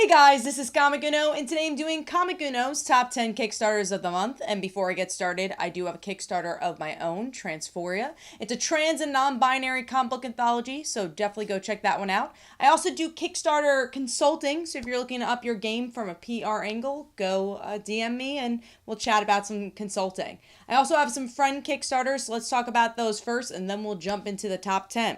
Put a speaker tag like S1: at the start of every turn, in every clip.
S1: Hey guys, this is Comic Uno, and today I'm doing Comic Uno's top 10 Kickstarters of the month. And before I get started, I do have a Kickstarter of my own, Transphoria. It's a trans and non-binary comic book anthology, so definitely go check that one out. I also do Kickstarter consulting, so if you're looking to up your game from a PR angle, go DM me and we'll chat about some consulting. I also have some friend Kickstarters, so let's talk about those first, and then we'll jump into the top 10.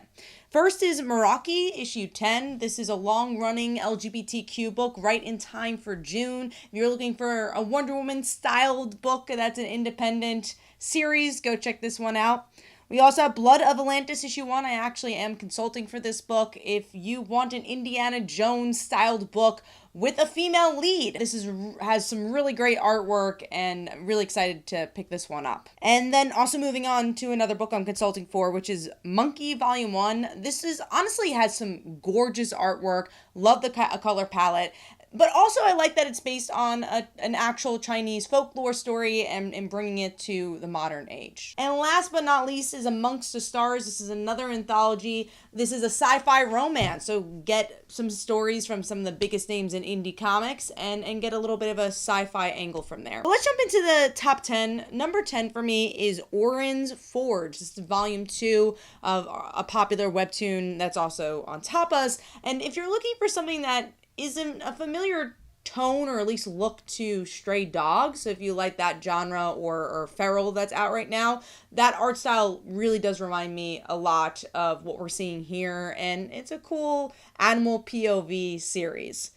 S1: First is MERAKI, issue 10. This is a long-running LGBTQ book right in time for June. If you're looking for a Wonder Woman-styled book that's an independent series, go check this one out. We also have Blood of Atlantis, issue 1. I actually am consulting for this book. If you want an Indiana Jones-styled book with a female lead, this has some really great artwork, and I'm really excited to pick this one up. And then also moving on to another book I'm consulting for, which is Monkey Volume 1. This is honestly has some gorgeous artwork. Love the color palette. But also I like that it's based on an actual Chinese folklore story and bringing it to the modern age. And last but not least is Amongst the Stars. This is another anthology. This is a sci-fi romance, so get some stories from some of the biggest names in indie comics and get a little bit of a sci-fi angle from there. But let's jump into the top 10. Number 10 for me is Oren's Forge. This is volume 2 of a popular webtoon that's also on Tapas. And if you're looking for something that isn't a familiar tone or at least look to Stray Dogs, so if you like that genre or Feral that's out right now, that art style really does remind me a lot of what we're seeing here, and it's a cool animal POV series.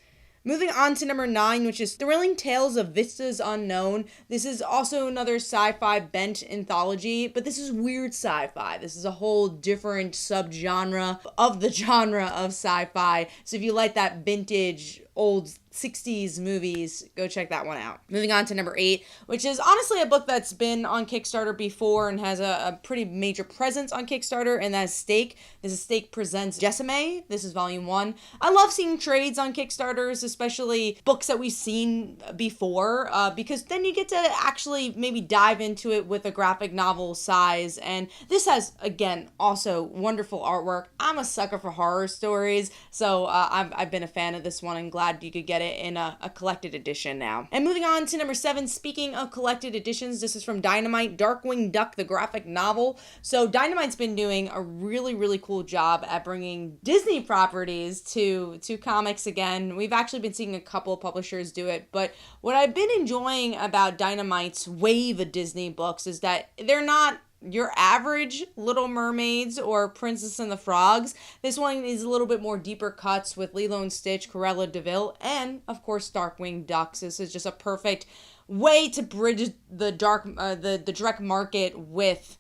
S1: Moving on to number 9, which is Thrilling Tales of Vistas Unknown. This is also another sci-fi bent anthology, but this is weird sci-fi. This is a whole different subgenre of the genre of sci-fi. So if you like that vintage old 60s movies, go check that one out. Moving on to number 8, which is honestly a book that's been on Kickstarter before and has a pretty major presence on Kickstarter, and that's Stake. This is Stake Presents Jessamy. This is volume 1. I love seeing trades on Kickstarters, especially books that we've seen before, because then you get to actually maybe dive into it with a graphic novel size, and this has, again, also wonderful artwork. I'm a sucker for horror stories, so I've been a fan of this one and glad you could get it in a collected edition now. And moving on to number 7, speaking of collected editions, this is from Dynamite, Darkwing Duck, the graphic novel. So Dynamite's been doing a really cool job at bringing Disney properties to comics again. We've actually been seeing a couple of publishers do it, but what I've been enjoying about Dynamite's wave of Disney books is that they're not your average Little Mermaids or Princess and the Frogs. This one is a little bit more deeper cuts with Lilo and Stitch, Cruella de Vil, and of course Darkwing Ducks. This is just a perfect way to bridge the direct market with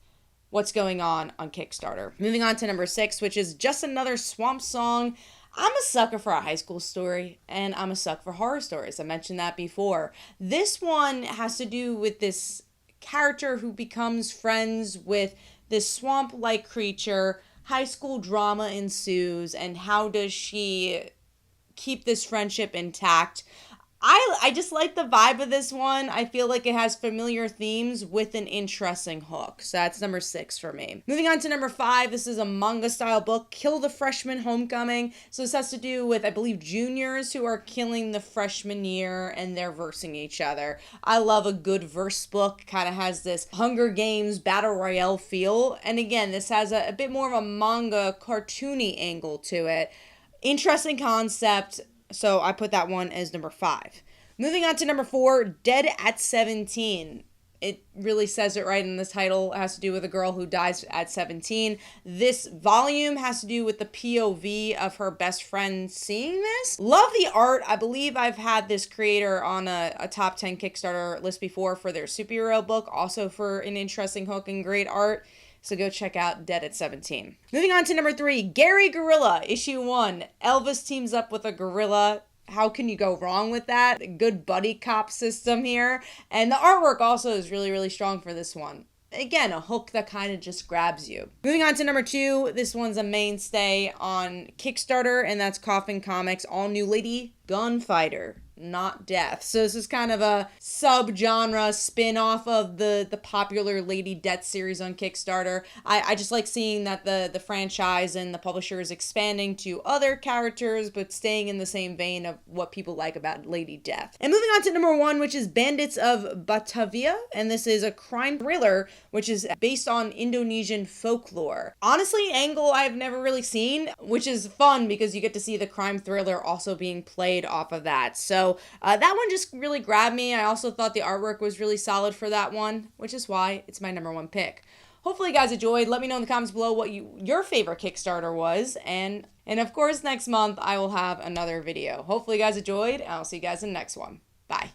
S1: what's going on Kickstarter. Moving on to number 6, which is just another Swamp Song. I'm a sucker for a high school story, and I'm a sucker for horror stories. I mentioned that before. This one has to do with this character who becomes friends with this swamp-like creature. High school drama ensues, and how does she keep this friendship intact? I just like the vibe of this one. I feel like it has familiar themes with an interesting hook. So that's number 6 for me. Moving on to number 5, this is a manga style book, Kill the Freshman Homecoming. So this has to do with, I believe, juniors who are killing the freshman year and they're versing each other. I love a good verse book. Kind of has this Hunger Games Battle Royale feel. And again, this has a bit more of a manga cartoony angle to it. Interesting concept. So I put that one as number 5. Moving on to number 4, Dead at 17. It really says it right in the title. It has to do with a girl who dies at 17. This volume has to do with the POV of her best friend seeing this. Love the art. I believe I've had this creator on a top 10 Kickstarter list before for their superhero book, also for an interesting hook and great art. So go check out Dead at 17. Moving on to number 3, Gary Gorilla, issue 1. Elvis teams up with a gorilla. How can you go wrong with that? Good buddy cop system here. And the artwork also is really strong for this one. Again, a hook that kind of just grabs you. Moving on to number 2, this one's a mainstay on Kickstarter, and that's Coffin Comics' all-new lady, Gunfighter. not death. So this is kind of a sub-genre spin-off of the popular Lady Death series on Kickstarter. I just like seeing that the franchise and the publisher is expanding to other characters, but staying in the same vein of what people like about Lady Death. And moving on to number 1, which is Bandits of Batavia, and this is a crime thriller, which is based on Indonesian folklore. Honestly, angle I've never really seen, which is fun because you get to see the crime thriller also being played off of that. So that one just really grabbed me. I also thought the artwork was really solid for that one, which is why it's my number 1 pick. Hopefully you guys enjoyed. Let me know in the comments below what your favorite Kickstarter was. And of course, next month I will have another video. Hopefully you guys enjoyed, and I'll see you guys in the next one.